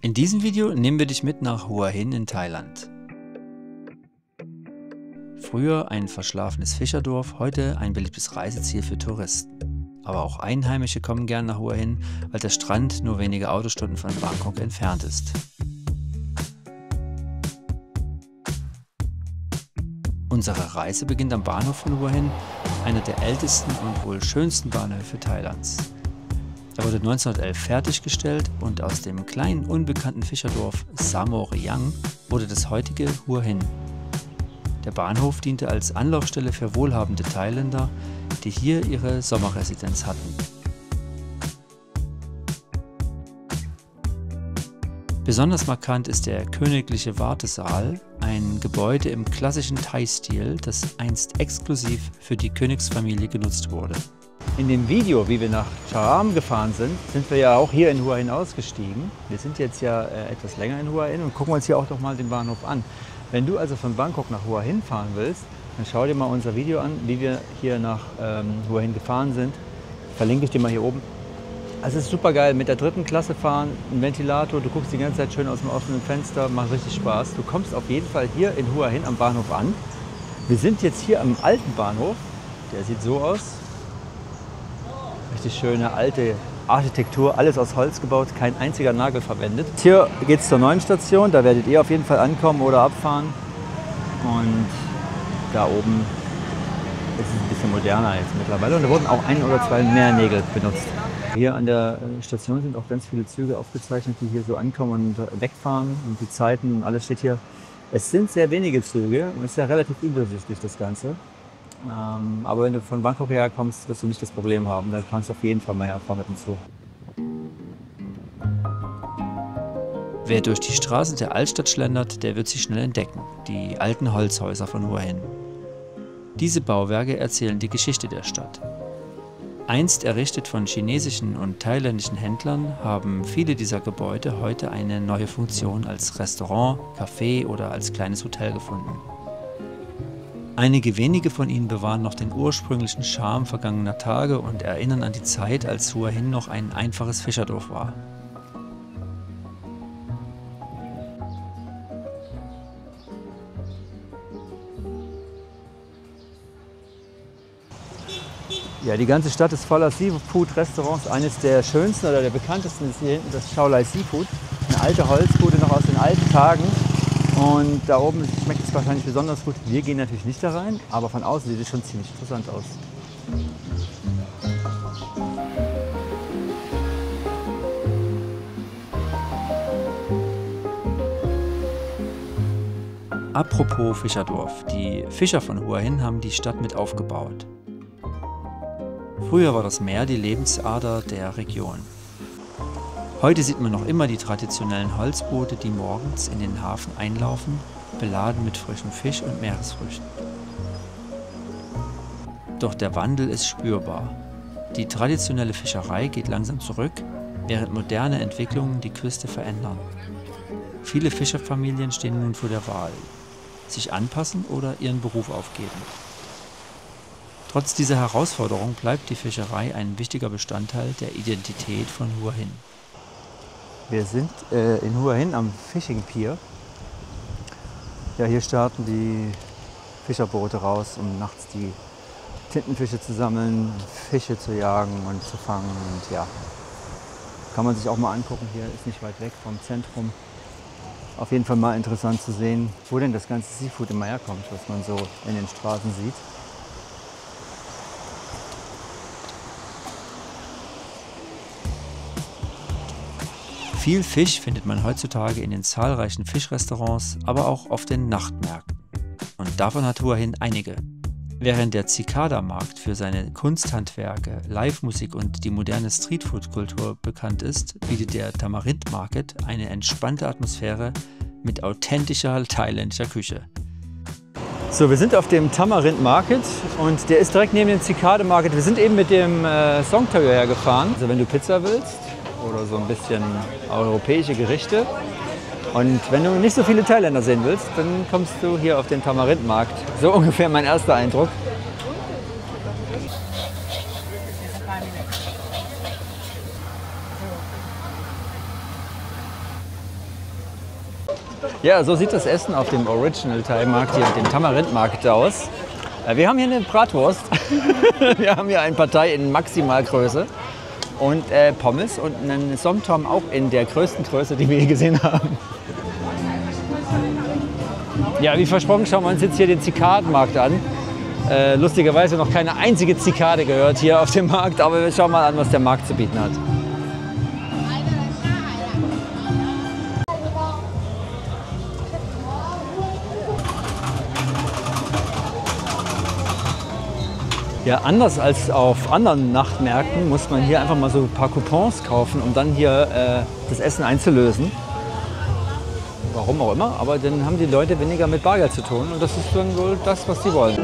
In diesem Video nehmen wir dich mit nach Hua Hin in Thailand. Früher ein verschlafenes Fischerdorf, heute ein beliebtes Reiseziel für Touristen. Aber auch Einheimische kommen gern nach Hua Hin, weil der Strand nur wenige Autostunden von Bangkok entfernt ist. Unsere Reise beginnt am Bahnhof von Hua Hin, einer der ältesten und wohl schönsten Bahnhöfe Thailands. Er wurde 1911 fertiggestellt und aus dem kleinen unbekannten Fischerdorf Samoriang wurde das heutige Hua Hin. Der Bahnhof diente als Anlaufstelle für wohlhabende Thailänder, die hier ihre Sommerresidenz hatten. Besonders markant ist der königliche Wartesaal, ein Gebäude im klassischen Thai-Stil, das einst exklusiv für die Königsfamilie genutzt wurde. In dem Video, wie wir nach Charam gefahren sind, sind wir ja auch hier in Hua Hin ausgestiegen. Wir sind jetzt ja etwas länger in Hua Hin und gucken uns hier auch doch mal den Bahnhof an. Wenn du also von Bangkok nach Hua Hin fahren willst, dann schau dir mal unser Video an, wie wir hier nach Hua Hin gefahren sind. Verlinke ich dir mal hier oben. Also es ist super geil, mit der 3. Klasse fahren, ein Ventilator, du guckst die ganze Zeit schön aus dem offenen Fenster, macht richtig Spaß. Du kommst auf jeden Fall hier in Hua Hin am Bahnhof an. Wir sind jetzt hier am alten Bahnhof, der sieht so aus. Richtig schöne alte Architektur, alles aus Holz gebaut, kein einziger Nagel verwendet. Hier geht es zur neuen Station, da werdet ihr auf jeden Fall ankommen oder abfahren. Und da oben ist es ein bisschen moderner jetzt mittlerweile und da wurden auch 1 oder 2 mehr Nägel benutzt. Hier an der Station sind auch ganz viele Züge aufgezeichnet, die hier so ankommen und wegfahren und die Zeiten und alles steht hier. Es sind sehr wenige Züge und es ist ja relativ übersichtlich das Ganze. Aber wenn du von Bangkok her kommst, wirst du nicht das Problem haben. Dann kannst du auf jeden Fall mal herfahren mit dem Zug. Wer durch die Straßen der Altstadt schlendert, der wird sie schnell entdecken, die alten Holzhäuser von Hua Hin. Diese Bauwerke erzählen die Geschichte der Stadt. Einst errichtet von chinesischen und thailändischen Händlern, haben viele dieser Gebäude heute eine neue Funktion als Restaurant, Café oder als kleines Hotel gefunden. Einige wenige von ihnen bewahren noch den ursprünglichen Charme vergangener Tage und erinnern an die Zeit, als Hua Hin noch ein einfaches Fischerdorf war. Ja, die ganze Stadt ist voller Seafood-Restaurants. Eines der schönsten oder der bekanntesten ist hier hinten das Shaolai Seafood. Eine alte Holzbude noch aus den alten Tagen. Und da oben schmeckt es wahrscheinlich besonders gut. Wir gehen natürlich nicht da rein, aber von außen sieht es schon ziemlich interessant aus. Apropos Fischerdorf, die Fischer von Hua Hin haben die Stadt mit aufgebaut. Früher war das Meer die Lebensader der Region. Heute sieht man noch immer die traditionellen Holzboote, die morgens in den Hafen einlaufen, beladen mit frischem Fisch und Meeresfrüchten. Doch der Wandel ist spürbar. Die traditionelle Fischerei geht langsam zurück, während moderne Entwicklungen die Küste verändern. Viele Fischerfamilien stehen nun vor der Wahl, sich anpassen oder ihren Beruf aufgeben. Trotz dieser Herausforderung bleibt die Fischerei ein wichtiger Bestandteil der Identität von Hua Hin. Wir sind in Hua Hin am Fishing Pier. Ja, hier starten die Fischerboote raus, um nachts die Tintenfische zu sammeln, Fische zu jagen und zu fangen. Und ja, kann man sich auch mal angucken. Hier ist nicht weit weg vom Zentrum. Auf jeden Fall mal interessant zu sehen, wo denn das ganze Seafood immer herkommt, was man so in den Straßen sieht. Viel Fisch findet man heutzutage in den zahlreichen Fischrestaurants, aber auch auf den Nachtmärkten. Und davon hat Hua Hin einige. Während der Cicada-Markt für seine Kunsthandwerke, Live-Musik und die moderne Streetfood-Kultur bekannt ist, bietet der Tamarind Market eine entspannte Atmosphäre mit authentischer thailändischer Küche. So, wir sind auf dem Tamarind Market und der ist direkt neben dem Cicada Market. Wir sind eben mit dem Songthaew hergefahren. Also wenn du Pizza willst oder so ein bisschen europäische Gerichte und wenn du nicht so viele Thailänder sehen willst, dann kommst du hier auf den Tamarind Markt. So ungefähr mein erster Eindruck. Ja, so sieht das Essen auf dem Original Thai-Markt hier, dem Tamarindmarkt aus. Wir haben hier eine Bratwurst, wir haben hier ein Partei in Maximalgröße und Pommes und einen Somtom auch in der größten Größe, die wir je gesehen haben. Ja, wie versprochen, schauen wir uns jetzt hier den Zikadenmarkt an. Lustigerweise noch keine einzige Zikade gehört hier auf dem Markt, aber wir schauen mal an, was der Markt zu bieten hat. Ja, anders als auf anderen Nachtmärkten muss man hier einfach mal so ein paar Coupons kaufen, um dann hier das Essen einzulösen. Warum auch immer, aber dann haben die Leute weniger mit Bargeld zu tun und das ist dann wohl das, was sie wollen.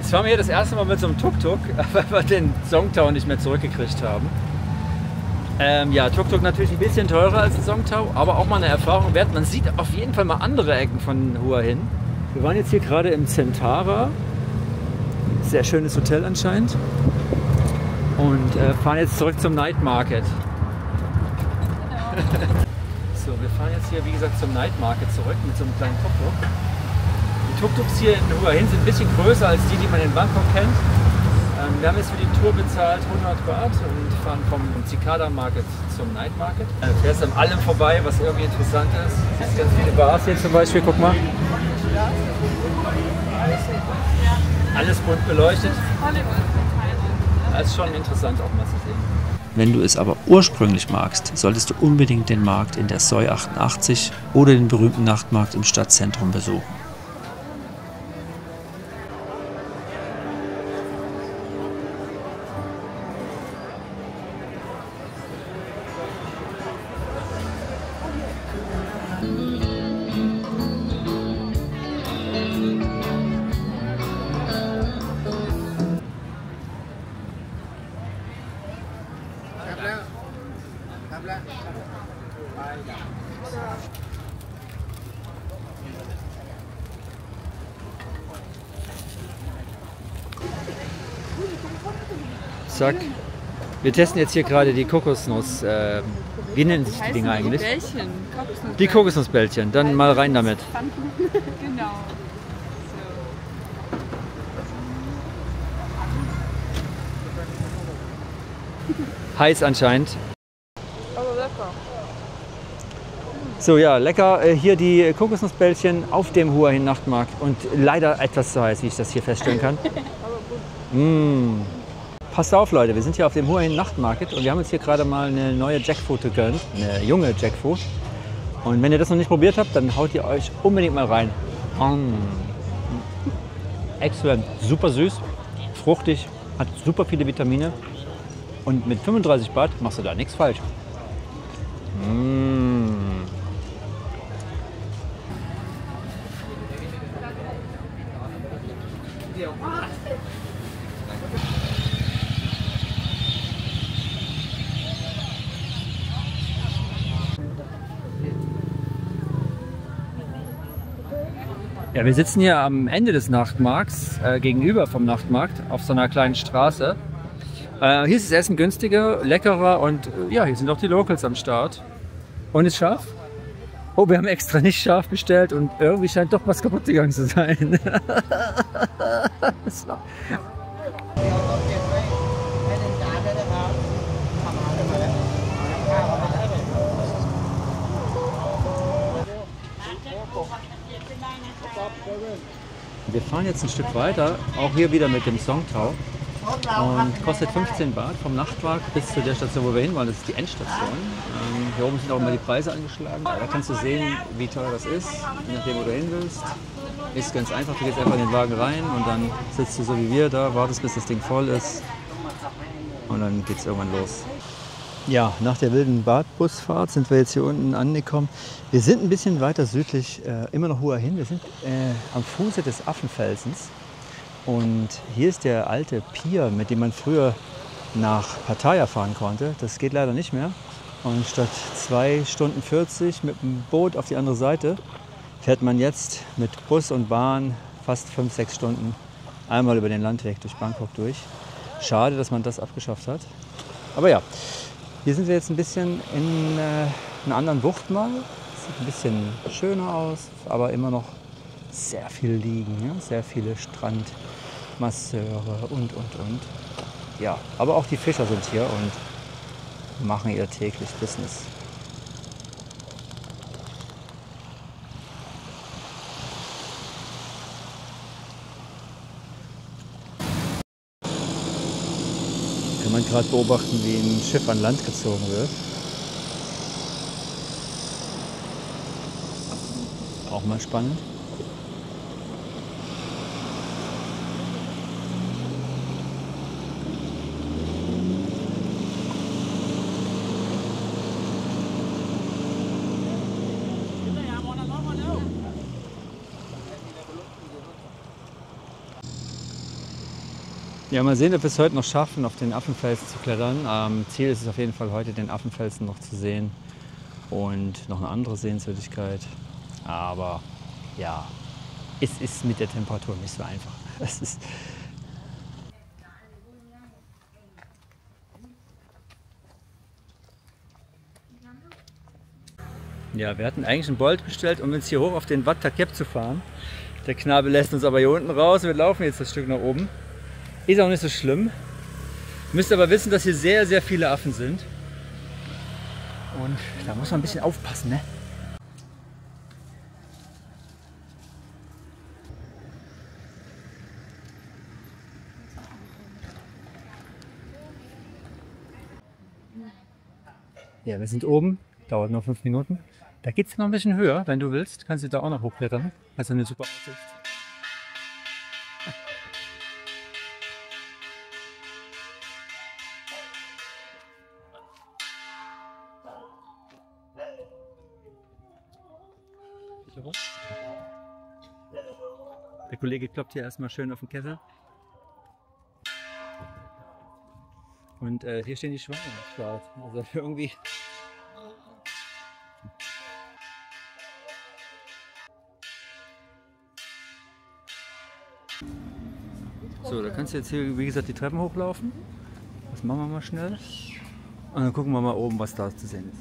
Jetzt waren wir hier das erste Mal mit so einem Tuk-Tuk, weil wir den Songtao nicht mehr zurückgekriegt haben. Ja, Tuk-Tuk natürlich ein bisschen teurer als ein Songtao, aber auch mal eine Erfahrung wert. Man sieht auf jeden Fall mal andere Ecken von Hua Hin. Wir waren jetzt hier gerade im Centara, sehr schönes Hotel anscheinend, und fahren jetzt zurück zum Night Market. So, wir fahren jetzt hier wie gesagt zum Night Market zurück mit so einem kleinen Tuk-Tuk. Die Tuk-Tuks hier in Hua Hin sind ein bisschen größer als die man in Bangkok kennt. Wir haben jetzt für die Tour bezahlt 100 Baht und fahren vom Cikada Market zum Night Market. Du fährst an allem vorbei, was irgendwie interessant ist. Es sind ganz viele Bars hier zum Beispiel, guck mal. Alles bunt beleuchtet. Das ist schon interessant auch mal zu sehen. Wenn du es aber ursprünglich magst, solltest du unbedingt den Markt in der Soi 88 oder den berühmten Nachtmarkt im Stadtzentrum besuchen. Zack. Wir testen jetzt hier gerade die Kokosnuss. Wie nennen sich die Dinger eigentlich? Bällchen. Die Kokosnussbällchen. Dann mal rein damit. Genau. Heiß anscheinend. Aber lecker. So, ja, lecker. Hier die Kokosnussbällchen auf dem Hua Hin Nachtmarkt. Und leider etwas zu heiß, wie ich das hier feststellen kann. Mmh. Passt auf, Leute, wir sind hier auf dem Hua Hin Nachtmarkt und wir haben uns hier gerade mal eine neue Jackfruit gegönnt, eine junge Jackfruit. Und wenn ihr das noch nicht probiert habt, dann haut ihr euch unbedingt mal rein. Exzellent, super süß, fruchtig, hat super viele Vitamine und mit 35 Baht machst du da nichts falsch. Ja, wir sitzen hier am Ende des Nachtmarkts, gegenüber vom Nachtmarkt, auf so einer kleinen Straße. Hier ist das Essen günstiger, leckerer und ja, hier sind auch die Locals am Start. Und ist scharf? Oh, wir haben extra nicht scharf bestellt und irgendwie scheint doch was kaputt gegangen zu sein. So. Wir fahren jetzt ein Stück weiter, auch hier wieder mit dem Songtao und kostet 15 Baht vom Nachtmarkt bis zu der Station, wo wir hin wollen. Das ist die Endstation. Hier oben sind auch immer die Preise angeschlagen. Da kannst du sehen, wie teuer das ist, je nachdem, wo du hin willst. Ist ganz einfach, du gehst einfach in den Wagen rein und dann sitzt du so wie wir da, wartest bis das Ding voll ist und dann geht es irgendwann los. Ja, nach der wilden Badbusfahrt sind wir jetzt hier unten angekommen. Wir sind ein bisschen weiter südlich, immer noch Hua Hin. Wir sind am Fuße des Affenfelsens und hier ist der alte Pier, mit dem man früher nach Pattaya fahren konnte. Das geht leider nicht mehr. Und statt 2 Stunden 40 mit dem Boot auf die andere Seite fährt man jetzt mit Bus und Bahn fast 5-6 Stunden einmal über den Landweg durch Bangkok durch. Schade, dass man das abgeschafft hat. Aber ja, hier sind wir jetzt ein bisschen in einer anderen Bucht mal. Sieht ein bisschen schöner aus, aber immer noch sehr viel liegen. Ja? Sehr viele Strandmasseure und. Ja, aber auch die Fischer sind hier und machen ihr täglich Business. Kann man gerade beobachten, wie ein Schiff an Land gezogen wird. Auch mal spannend. Ja, mal sehen, ob wir es heute noch schaffen, auf den Affenfelsen zu klettern. Ziel ist es auf jeden Fall heute, den Affenfelsen noch zu sehen und noch eine andere Sehenswürdigkeit. Aber ja, es ist mit der Temperatur nicht so einfach. Es ist ja, wir hatten eigentlich einen Bolt bestellt, um uns hier hoch auf den Wat Takep zu fahren. Der Knabe lässt uns aber hier unten raus. Wir laufen jetzt das Stück nach oben. Ist auch nicht so schlimm. Müsst aber wissen, dass hier sehr, sehr viele Affen sind. Und da muss man ein bisschen aufpassen, ne? Ja, wir sind oben. Dauert nur 5 Minuten. Da geht es noch ein bisschen höher, wenn du willst. Kannst du da auch noch hochklettern. Also eine super Aussicht. Der Kollege kloppt hier erstmal schön auf den Kessel. Und hier stehen die Schweine am Start. Also irgendwie. So, da kannst du jetzt hier, wie gesagt, die Treppen hochlaufen. Das machen wir mal schnell. Und dann gucken wir mal oben, was da zu sehen ist.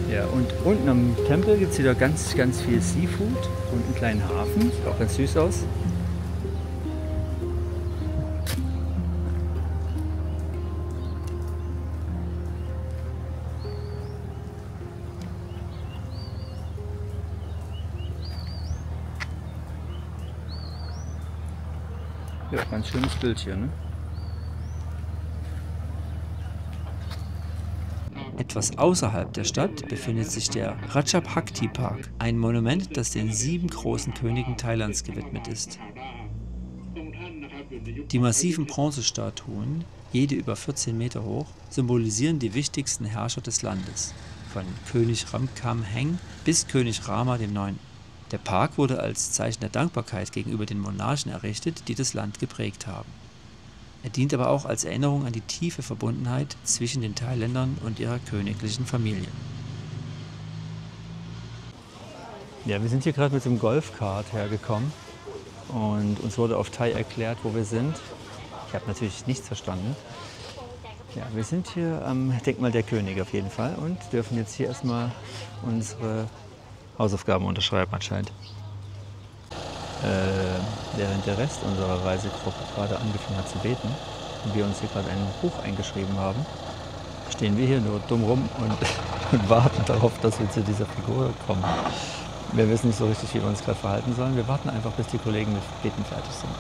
Ja, und unten am Tempel gibt es wieder ganz, ganz viel Seafood und einen kleinen Hafen. Sieht auch ganz süß aus. Ja, ganz schönes Bild hier, ne? Etwas außerhalb der Stadt befindet sich der Ratchabhakti Park, ein Monument, das den 7 großen Königen Thailands gewidmet ist. Die massiven Bronzestatuen, jede über 14 Meter hoch, symbolisieren die wichtigsten Herrscher des Landes, von König Ramkhamhaeng bis König Rama IX. Der Park wurde als Zeichen der Dankbarkeit gegenüber den Monarchen errichtet, die das Land geprägt haben. Er dient aber auch als Erinnerung an die tiefe Verbundenheit zwischen den Thailändern und ihrer königlichen Familie. Ja, wir sind hier gerade mit dem Golfkart hergekommen und uns wurde auf Thai erklärt, wo wir sind. Ich habe natürlich nichts verstanden. Ja, wir sind hier am Denkmal der Könige auf jeden Fall und dürfen jetzt hier erstmal unsere Hausaufgaben unterschreiben anscheinend. Während der Rest unserer Reisegruppe gerade angefangen hat zu beten und wir uns hier gerade ein Buch eingeschrieben haben, stehen wir hier nur dumm rum und warten darauf, dass wir zu dieser Figur kommen. Wir wissen nicht so richtig, wie wir uns gerade verhalten sollen. Wir warten einfach, bis die Kollegen mit Beten fertig sind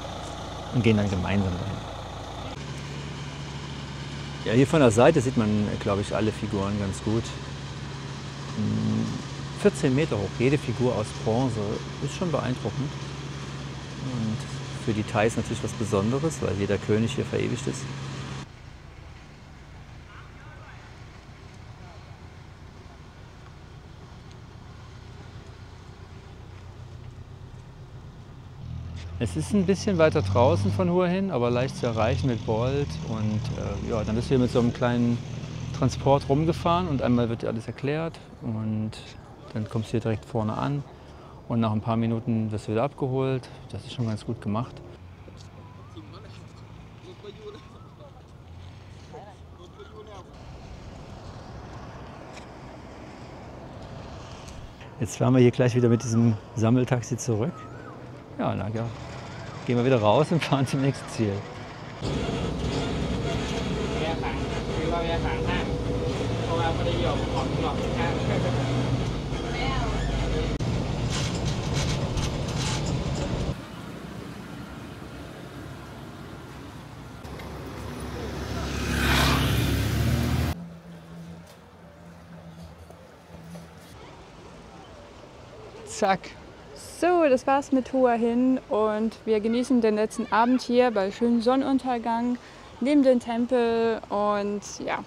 und gehen dann gemeinsam dahin. Ja, hier von der Seite sieht man, glaube ich, alle Figuren ganz gut. 14 Meter hoch, jede Figur aus Bronze, ist schon beeindruckend. Und für die Thais natürlich was Besonderes, weil jeder König hier verewigt ist. Es ist ein bisschen weiter draußen von Hua Hin, aber leicht zu erreichen mit Bolt. Und ja, dann bist du hier mit so einem kleinen Transport rumgefahren und einmal wird dir alles erklärt und dann kommst du hier direkt vorne an. Und nach ein paar Minuten wirst du wieder abgeholt. Das ist schon ganz gut gemacht. Jetzt fahren wir hier gleich wieder mit diesem Sammeltaxi zurück. Ja, dann gehen wir wieder raus und fahren zum nächsten Ziel. Zack. So, das war's mit Hua Hin und wir genießen den letzten Abend hier bei schönem Sonnenuntergang neben dem Tempel und ja.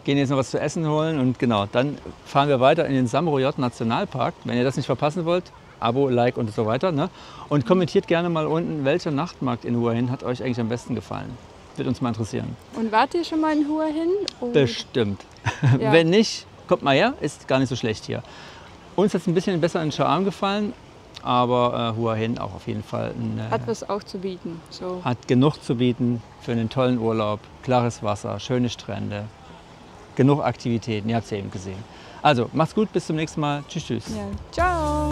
Gehen jetzt noch was zu essen holen und genau, dann fahren wir weiter in den Samroyot Nationalpark. Wenn ihr das nicht verpassen wollt, Abo, Like und so weiter. Ne? Und kommentiert gerne mal unten, welcher Nachtmarkt in Hua Hin hat euch eigentlich am besten gefallen. Wird uns mal interessieren. Und wart ihr schon mal in Hua Hin? Bestimmt. Ja. Wenn nicht, kommt mal her, ist gar nicht so schlecht hier. Uns hat es ein bisschen besser in Cha'am gefallen, aber Hua Hin auch auf jeden Fall. Hat was auch zu bieten. So. Hat genug zu bieten für einen tollen Urlaub, klares Wasser, schöne Strände, genug Aktivitäten, ihr habt es ja eben gesehen. Also, macht's gut, bis zum nächsten Mal. Tschüss, tschüss. Ja. Ciao.